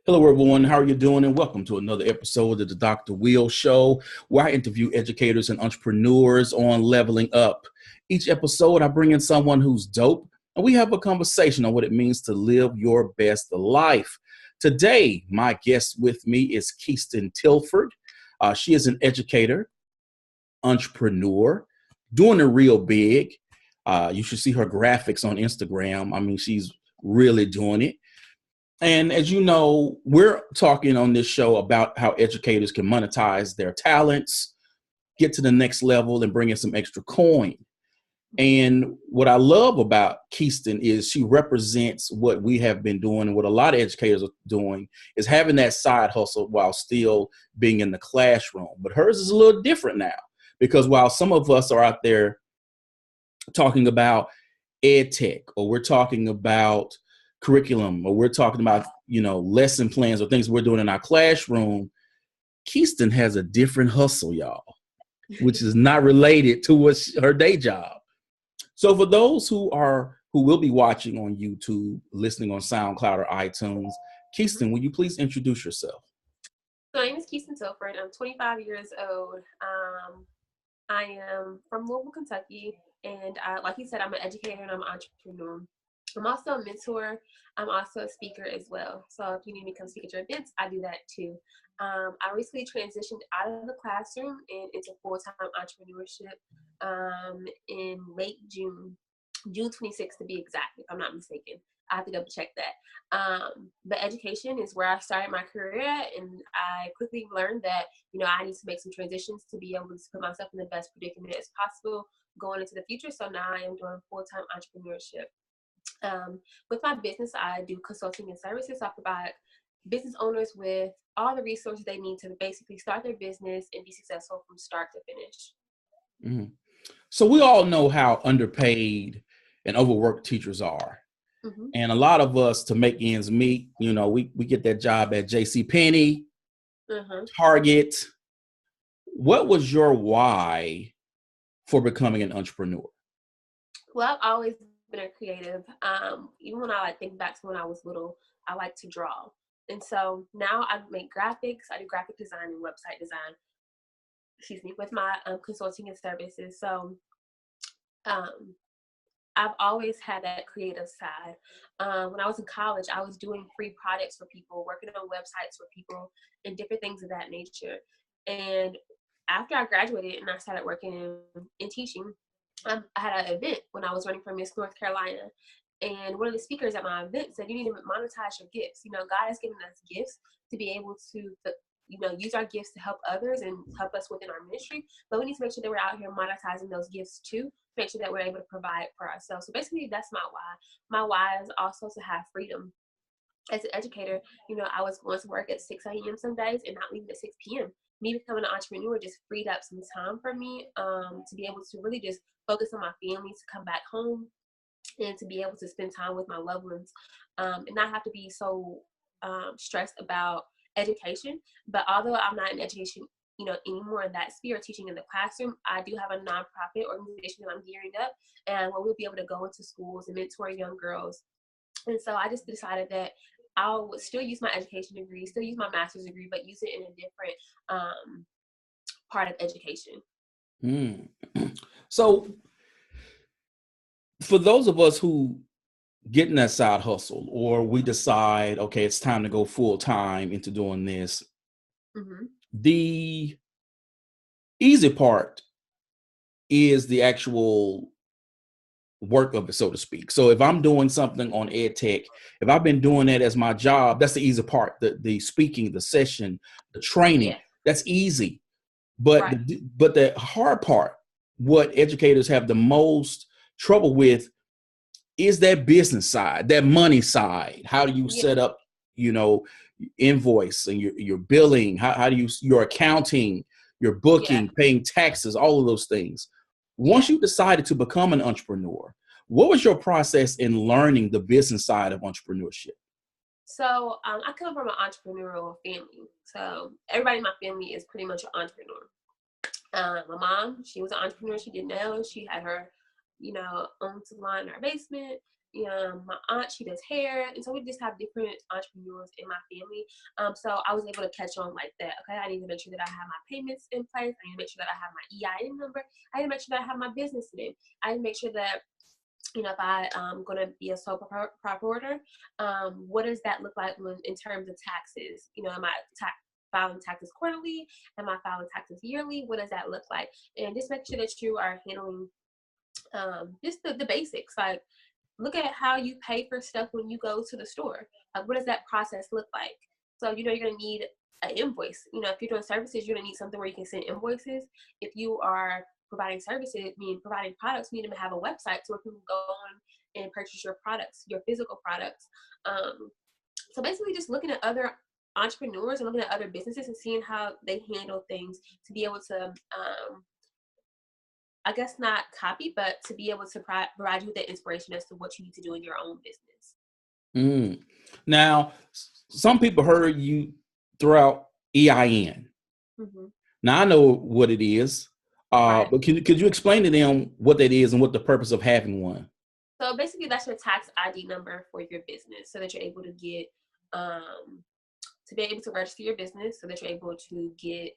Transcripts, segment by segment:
Hello, everyone. How are you doing? And welcome to another episode of the Dr. Will Show, where I interview educators and entrepreneurs on leveling up. Each episode, I bring in someone who's dope, and we have a conversation on what it means to live your best life. Today, my guest with me is Kheiston Tilford. She is an educator, entrepreneur, doing it real big. You should see her graphics on Instagram. I mean, she's really doing it. And as you know, we're talking on this show about how educators can monetize their talents, get to the next level, and bring in some extra coin. And what I love about Kheiston is she represents what we have been doing and what a lot of educators are doing is having that side hustle while still being in the classroom. But hers is a little different now because while some of us are out there talking about ed tech, or we're talking about curriculum, or we're talking about, lesson plans or things we're doing in our classroom, Kheiston has a different hustle, y'all, which is not related to her day job. So for those who will be watching on YouTube, listening on SoundCloud or iTunes, Kheiston, will you please introduce yourself? My name is Kheiston Tilford. I'm 25 years old. I am from Louisville, Kentucky, and like you said, I'm an educator and I'm an entrepreneur. I'm also a mentor. I'm also a speaker as well. So if you need me to come speak at your events, I do that too. I recently transitioned out of the classroom and into full-time entrepreneurship in late June 26th to be exact, if I'm not mistaken. I have to double check that. But education is where I started my career at, and I quickly learned that, I need to make some transitions to be able to put myself in the best predicament as possible going into the future. So now I am doing full-time entrepreneurship. With my business, I do consulting and services. I provide business owners with all the resources they need to basically start their business and be successful from start to finish. Mm-hmm. So we all know how underpaid and overworked teachers are. Mm-hmm. And a lot of us, to make ends meet, we get that job at JCPenney, Target. What was your why for becoming an entrepreneur? Well, I've always been a creative. Even when I think back to when I was little, I like to draw. And so now I make graphics. I do graphic design and website design, with my consulting and services. So I've always had that creative side. When I was in college, I was doing free products for people, working on websites for people, and different things of that nature. And after I graduated and I started working in teaching, I had an event when I was running for Miss North Carolina. And one of the speakers at my event said, you need to monetize your gifts. God has given us gifts to be able to use our gifts to help others and help us within our ministry. But we need to make sure that we're out here monetizing those gifts too, make sure that we're able to provide for ourselves. So basically, that's my why. My why is also to have freedom. As an educator, I was going to work at 6 a.m. some days and not leaving at 6 p.m. Me becoming an entrepreneur just freed up some time for me to be able to really just focus on my family, to come back home, and to be able to spend time with my loved ones and not have to be so stressed about education. But although I'm not in education, anymore in that sphere, teaching in the classroom, I do have a nonprofit organization that I'm gearing up, and where we'll be able to go into schools and mentor young girls. And so I just decided that I would still use my education degree, still use my master's degree, but use it in a different part of education. So for those of us who get in that side hustle, or we decide, okay, it's time to go full time into doing this, the easy part is the actual work of it, so to speak. So if I'm doing something on ed tech, if I've been doing that as my job, that's the easy part. The speaking, the session, the training, that's easy. But but the hard part, what educators have the most trouble with, is that business side, that money side. How do you set up, invoice and your billing? How do your accounting, your booking, paying taxes, all of those things? Once you decided to become an entrepreneur, what was your process in learning the business side of entrepreneurship? So I come from an entrepreneurial family. So everybody in my family is pretty much an entrepreneur. My mom, she was an entrepreneur. She did nails. She had her, own salon in her basement. My aunt, she does hair, and so we just have different entrepreneurs in my family. So I was able to catch on like that. Okay, I need to make sure that I have my payments in place. I need to make sure that I have my EIN number. I need to make sure that I have my business name. I need to make sure that, if I'm going to be a sole proprietor, what does that look like in terms of taxes? Am I filing taxes quarterly? Am I filing taxes yearly? What does that look like? And just make sure that you are handling just the basics. Like, look at how you pay for stuff when you go to the store. Like, what does that process look like? So, you're going to need an invoice. If you're doing services, you're going to need something where you can send invoices. If you are providing services, providing products, you need to have a website so where people go on and purchase your products, your physical products. So basically just looking at other entrepreneurs and looking at other businesses and seeing how they handle things to be able to, I guess not copy, but to be able to provide you with that inspiration as to what you need to do in your own business. Now, some people heard you throw out EIN. Mm-hmm. Now, I know what it is. Right. But could you explain to them what that is and what the purpose of having one? So basically, that's your tax ID number for your business, so that you're able to get to be able to register your business, so that you're able to get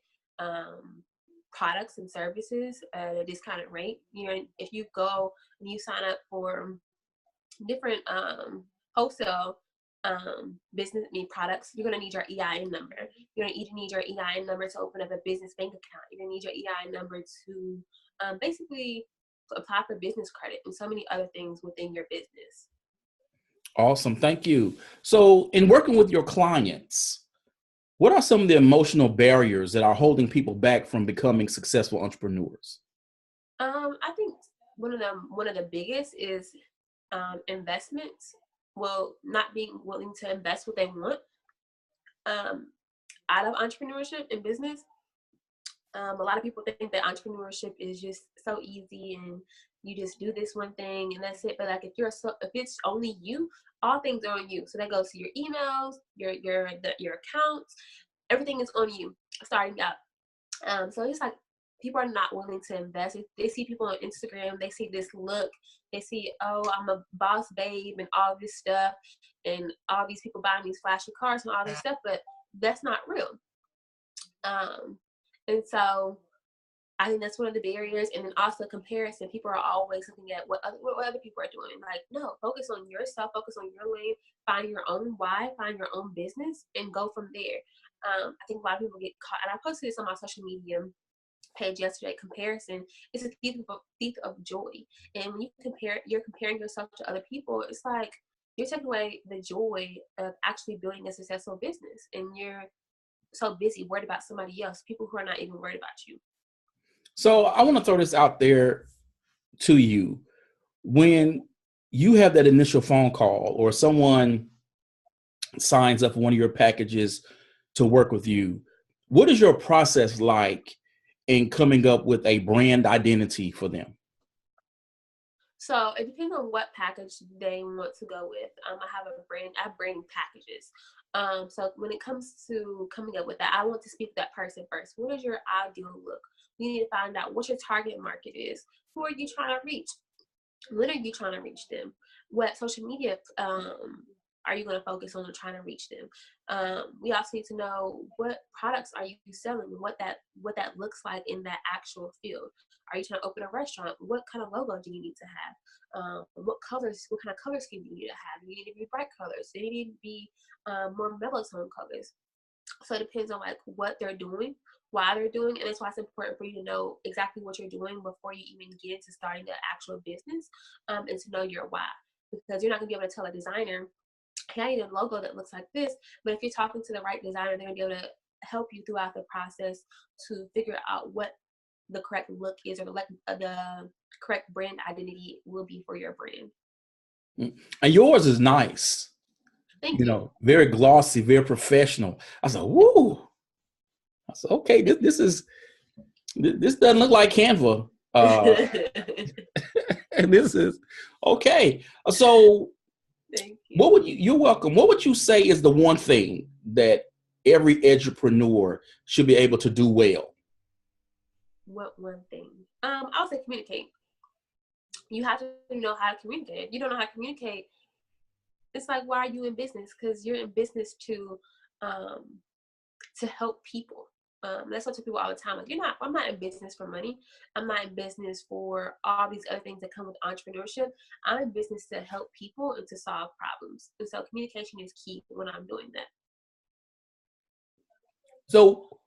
products and services at a discounted rate. If you go and you sign up for different wholesale business products, you're going to need your EIN number. You're going to need your EIN number to open up a business bank account. You're going to need your EIN number to basically apply for business credit and so many other things within your business. Awesome. Thank you. So in working with your clients, what are some of the emotional barriers that are holding people back from becoming successful entrepreneurs? I think one of the biggest is investments. Well, not being willing to invest what they want out of entrepreneurship and business. A lot of people think that entrepreneurship is just so easy and you just do this one thing and that's it. But like if it's only you, all things are on you. So that goes to your emails, your accounts, everything is on you starting out. So it's like people are not willing to invest. They see people on Instagram, they see this look, they see, oh, I'm a boss babe and all this stuff, and all these people buying these flashy cars and all this stuff, but that's not real. And so I think that's one of the barriers. And then also comparison. People are always looking at what other people are doing. Like, no, focus on yourself, focus on your lane, find your own why, find your own business, and go from there. I think a lot of people get caught, and I posted this on my social media page yesterday. Comparison is a thief of joy. And when you're comparing yourself to other people, it's like you're taking away the joy of actually building a successful business. And you're so busy worried about somebody else, people who are not even worried about you. So I want to throw this out there to you. When you have that initial phone call or someone signs up for one of your packages to work with you, what is your process like in coming up with a brand identity for them? So it depends on what package they want to go with. I have branding packages. So when it comes to coming up with that, I want to speak to that person first. What is your ideal look? You need to find out what your target market is. Who are you trying to reach? When are you trying to reach them? What social media are you going to focus on trying to reach them? We also need to know what products are you selling, what that looks like in that actual field. Are you trying to open a restaurant? What kind of logo do you need to have? What kind of color scheme do you need to have? You need to be bright colors. They need to be more mellow tone colors. So it depends on like what they're doing, why they're doing, and that's why it's important for you to know exactly what you're doing before you even get into starting the actual business, and to know your why. Because you're not gonna be able to tell a designer, hey, I need a logo that looks like this. But if you're talking to the right designer, they're gonna be able to help you throughout the process to figure out what the correct look is, or the correct brand identity will be for your brand. And yours is nice. Thank you. Very glossy, very professional. I said, woo. I said, okay, this doesn't look like Canva. And this is okay. So Thank you. You're welcome. What would you say is the one thing that every entrepreneur should be able to do well? What one thing? I'll say communicate. You have to know how to communicate. If you don't know how to communicate, it's like, why are you in business? Because you're in business to help people. That's what I tell people all the time. Like, I'm not in business for money. I'm not in business for all these other things that come with entrepreneurship. I'm in business to help people and to solve problems. And so communication is key when I'm doing that. So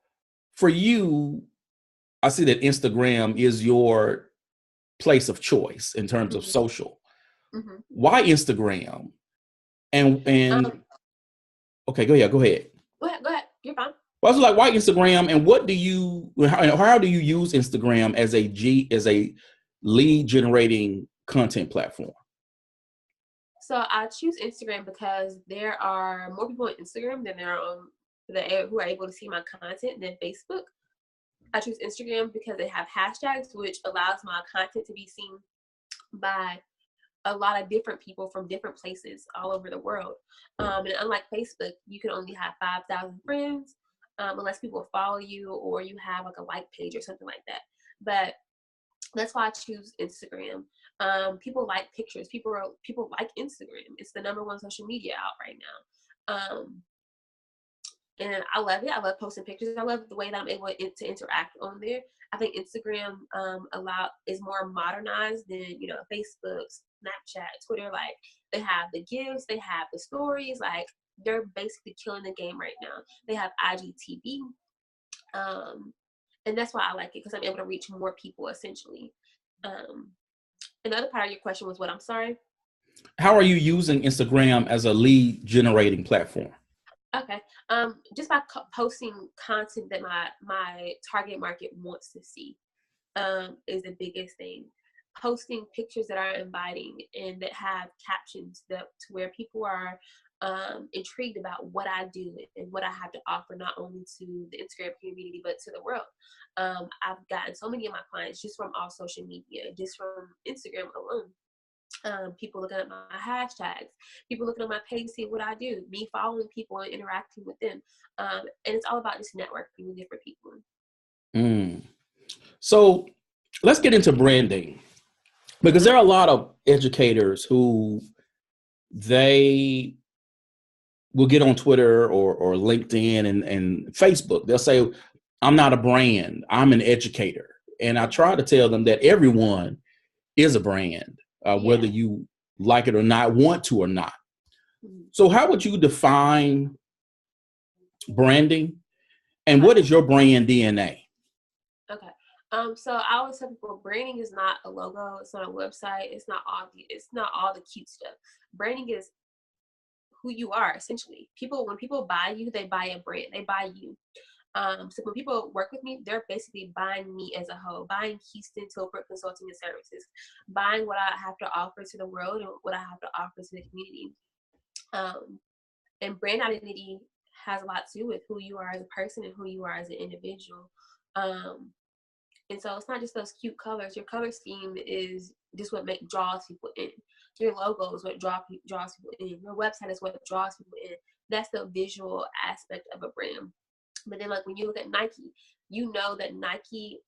for you, I see that Instagram is your place of choice in terms of social. Mm-hmm. Why Instagram? And okay, go ahead. Go ahead. You're fine. Well, I was like, why Instagram? And how do you use Instagram as a lead generating content platform? So I choose Instagram because there are more people on Instagram than there are who are able to see my content than Facebook. I choose Instagram because they have hashtags, which allows my content to be seen by a lot of different people from different places all over the world. And unlike Facebook, you can only have 5,000 friends unless people follow you or you have like a like page or something like that. But that's why I choose Instagram. People like pictures. People like Instagram. It's the #1 social media out right now. And I love it. I love posting pictures. I love the way that I'm able to interact on there. I think Instagram is more modernized than, Facebook, Snapchat, Twitter. Like, they have the gifs, they have the stories. Like, they're basically killing the game right now. They have IGTV. And that's why I like it, because I'm able to reach more people, essentially. Another part of your question was what? I'm sorry? How are you using Instagram as a lead generating platform? Okay. Just by posting content that my target market wants to see is the biggest thing. Posting pictures that are inviting and that have captions to where people are intrigued about what I do and what I have to offer, not only to the Instagram community, but to the world. I've gotten so many of my clients just from all social media, just from Instagram alone. People looking at my hashtags, people looking at my page, see what I do, me following people and interacting with them. And it's all about just networking with different people. So let's get into branding, because there are a lot of educators who they will get on Twitter or LinkedIn and Facebook. They'll say, I'm not a brand, I'm an educator. And I try to tell them that everyone is a brand. Whether you like it or not, want to or not. So how would you define branding, and what is your brand DNA? Okay. So I always tell people branding is not a logo, it's not a website, it's not all the cute stuff. Branding is who you are, essentially. When people buy you, they buy a brand, they buy you. So when people work with me, they're basically buying me as a whole, buying Kheiston Tilford Consulting and Services, buying what I have to offer to the world and what I have to offer to the community. And brand identity has a lot to do with who you are as a person and who you are as an individual. And so it's not just those cute colors. Your color scheme is just what draws people in. Your logo is what draws people in. Your website is what draws people in. That's the visual aspect of a brand. But then, like, when you look at Nike, you know that Nike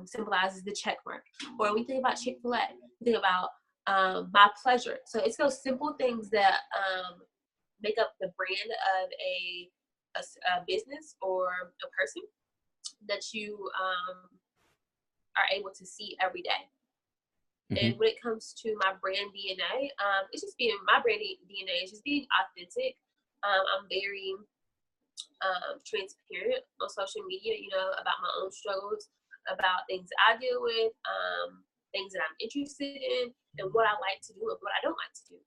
symbolizes the check mark. Or when you think about Chick-fil-A, you think about my pleasure. So it's those simple things that make up the brand of a business or a person that you are able to see every day. And when it comes to my brand DNA, my brand DNA is just being authentic. I'm very transparent on social media, about my own struggles, about things I deal with, things that I'm interested in, and what I like to do and what I don't like to do.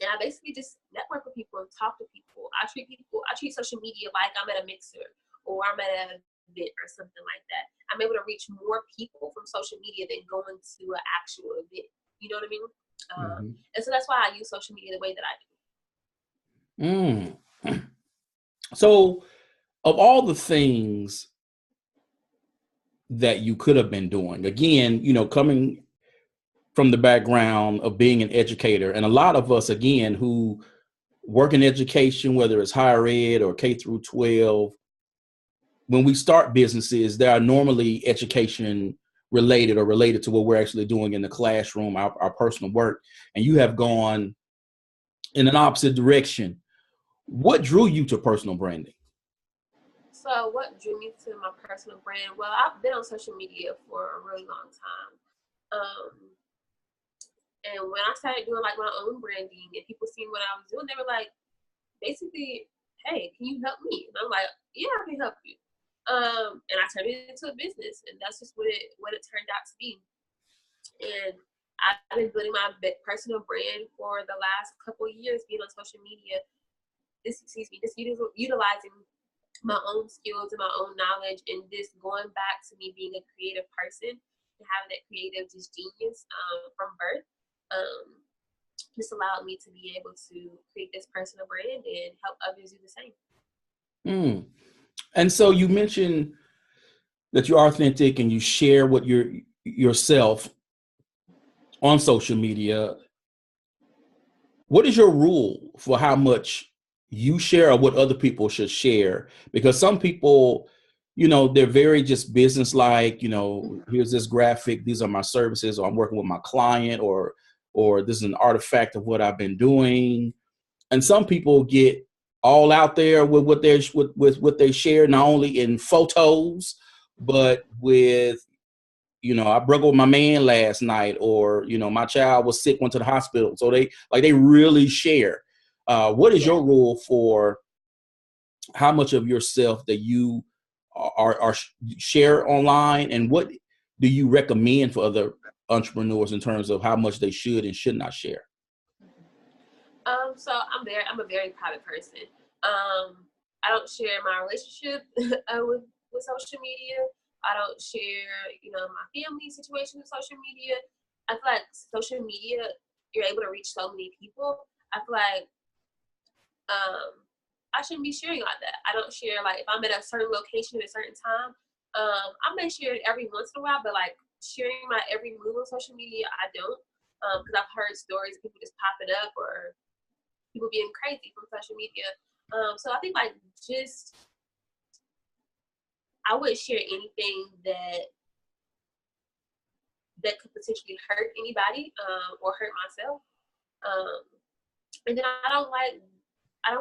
And I basically just network with people and talk to people. I treat social media like I'm at a mixer or I'm at an event or something like that. I'm able to reach more people from social media than going to an actual event. You know what I mean? And so that's why I use social media the way that I do. So of all the things that you could have been doing, again, coming from the background of being an educator, and a lot of us, again, who work in education, whether it's higher ed or K through 12, when we start businesses, there are normally education related to what we're actually doing in the classroom, our personal work, and you have gone in an opposite direction. What drew you to personal branding? So what drew me to my personal brand? Well, I've been on social media for a really long time. And when I started doing like my own branding and people seeing what I was doing, they were like, basically, hey, can you help me? And I'm like, yeah, I can help you. And I turned it into a business, and that's just what it turned out to be. And I've been building my personal brand for the last couple of years, being on social media. Just utilizing my own skills and my own knowledge, and just going back to me being a creative person and having that creative just genius from birth. This allowed me to be able to create this personal brand and help others do the same. And so you mentioned that you're authentic and you share what yourself on social media. What is your rule for how much you share or what other people should share? Because some people, they're very just business-like, here's this graphic, these are my services, or I'm working with my client, or this is an artifact of what I've been doing. And some people get all out there with what they share, not only in photos, but with, I broke up with my man last night, or, my child was sick, went to the hospital. So they really share. What is your rule for how much of yourself that you are share online, and what do you recommend for other entrepreneurs in terms of how much they should and should not share? So I'm a very private person. I don't share my relationship with social media. I don't share, my family situation with social media. I feel like social media, you're able to reach so many people. I feel like I shouldn't be sharing like that. I don't share, like, if I'm at a certain location at a certain time, I may share it every once in a while, but like sharing my every move on social media, I don't. Because I've heard stories of people just popping up, or people being crazy from social media. So I think like just I wouldn't share anything that could potentially hurt anybody or hurt myself. And then I don't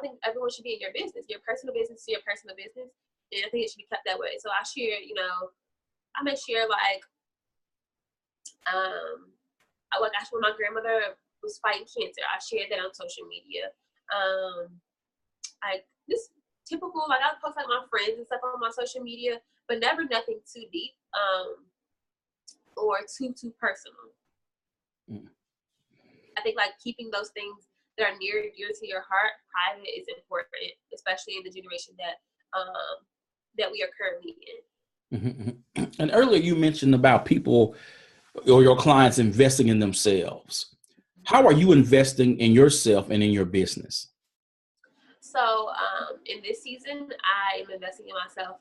think everyone should be in your business. Your personal business is your personal business, and I think it should be kept that way. So I share, I may share like when my grandmother was fighting cancer, I shared that on social media. Like this typical, like I post like my friends and stuff on my social media, but never nothing too deep or too personal. I think like keeping those things that are near and dear to your heart private is important, especially in the generation that we are currently in. And earlier you mentioned about people or your clients investing in themselves. How are you investing in yourself and in your business? So in this season, I am investing in myself.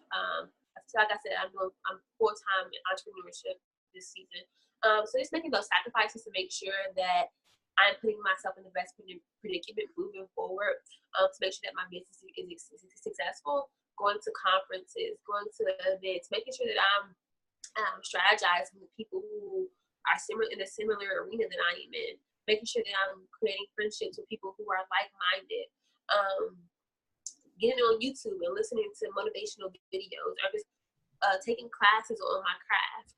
Like I said, I'm full-time in entrepreneurship this season. So just making those sacrifices to make sure that I'm putting myself in the best predicament moving forward, to make sure that my business is successful. Going to conferences, going to events, making sure that I'm strategizing with people who are in a similar arena that I am in. Making sure that I'm creating friendships with people who are like-minded. Getting on YouTube and listening to motivational videos, or just taking classes on my craft.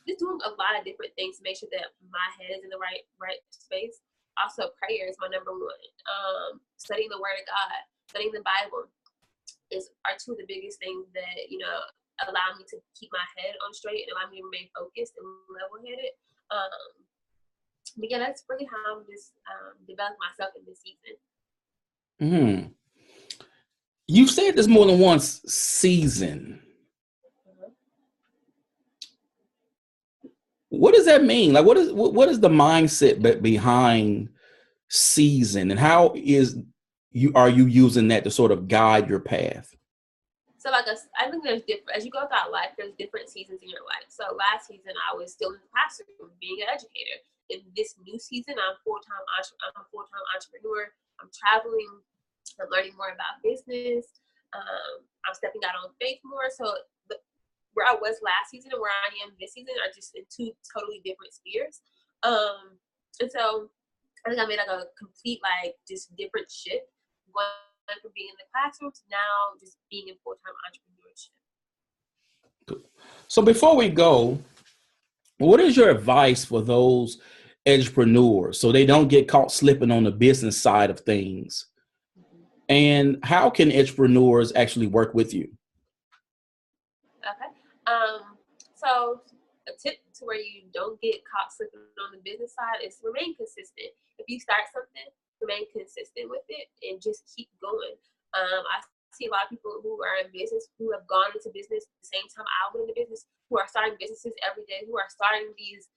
Just doing a lot of different things to make sure that my head is in the right space. Also, prayer is my number one. Studying the Word of God, studying the Bible are two of the biggest things that allow me to keep my head on straight and allow me to remain focused and level-headed. But yeah, that's really how I'm just developing myself in this season. You've said this more than once, season. What does that mean? Like, what is the mindset behind season, and how are you using that to sort of guide your path? So I think there's different, as you go throughout life, there's different seasons in your life. So last season I was still in the classroom being an educator. In this new season, I'm a full-time entrepreneur. I'm traveling. I'm learning more about business. I'm stepping out on faith more. So where I was last season and where I am this season are just in two totally different spheres. And so I think I made like a complete, like, just different shift, going from being in the classroom to now just being in full-time entrepreneurship. So before we go, what is your advice for those entrepreneurs so they don't get caught slipping on the business side of things? And how can entrepreneurs actually work with you? Okay. So a tip to where you don't get caught slipping on the business side is remain consistent. If you start something, remain consistent with it and just keep going. I see a lot of people who are in business, who have gone into business the same time I went into business, who are starting businesses every day, who are starting these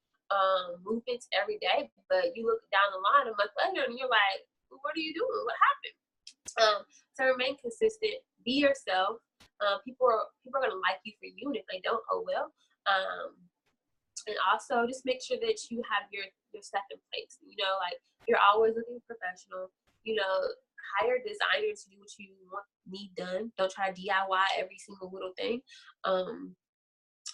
movements every day. But you look down the line a month later and you're like, what are you doing? What happened? So remain consistent, be yourself. People are going to like you for you, and if they don't, oh well. And also just make sure that you have your stuff in place. You know, like, you're always looking professional. You know, hire designers to do what you need done. Don't try to DIY every single little thing. And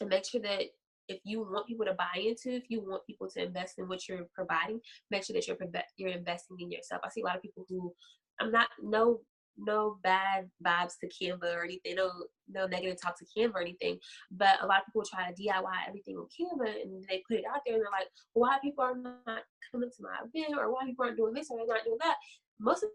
make sure that if you want people to buy into, if you want people to invest in what you're providing, make sure that you're investing in yourself. I see a lot of people who, I'm not, no bad vibes to Canva or anything, no negative talk to Canva or anything, but a lot of people try to DIY everything on Canva and they put it out there and they're like, well, why people are not coming to my event, or why people aren't doing this or they're not doing that? Most of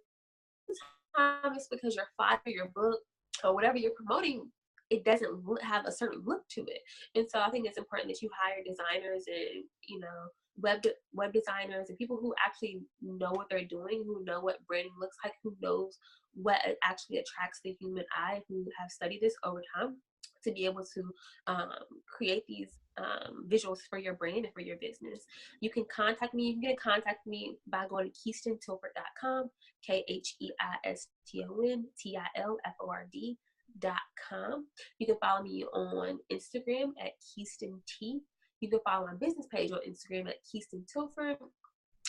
the time it's because your flyer, your book, or whatever you're promoting, it doesn't have a certain look to it. And so I think it's important that you hire designers and, you know, web designers and people who actually know what they're doing, who know what branding looks like, who knows what actually attracts the human eye, who have studied this over time to be able to create these visuals for your brand and for your business. You can contact me. You can get in contact with me by going to KheistonTilford.com, KheistonTilford.com. You can follow me on Instagram at Kheiston T. You can follow my business page on Instagram at Kheiston Tilford.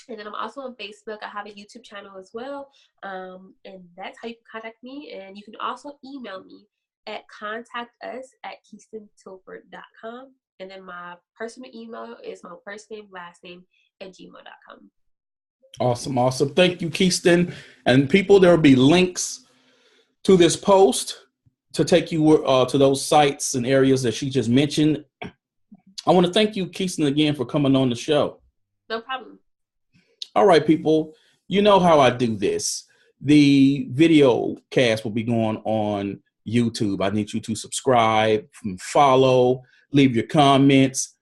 And then I'm also on Facebook. I have a YouTube channel as well. And that's how you can contact me. And you can also email me at contactus@KheistonTilford.com. And then my personal email is my first name, last name @gmail.com. Awesome. Thank you, Kheiston. And people, there will be links to this post to take you to those sites and areas that she just mentioned. I want to thank you, Kheiston, again for coming on the show. No problem. All right, people, you know how I do this. The video cast will be going on YouTube. I need you to subscribe, follow, leave your comments.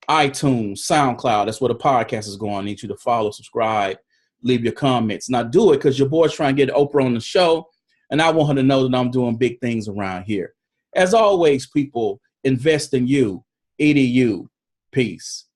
iTunes, SoundCloud, that's where the podcast is going. I need you to follow, subscribe, leave your comments. Now do it because your boy's trying to get Oprah on the show, and I want her to know that I'm doing big things around here. As always, people, invest in you. EDU. Peace.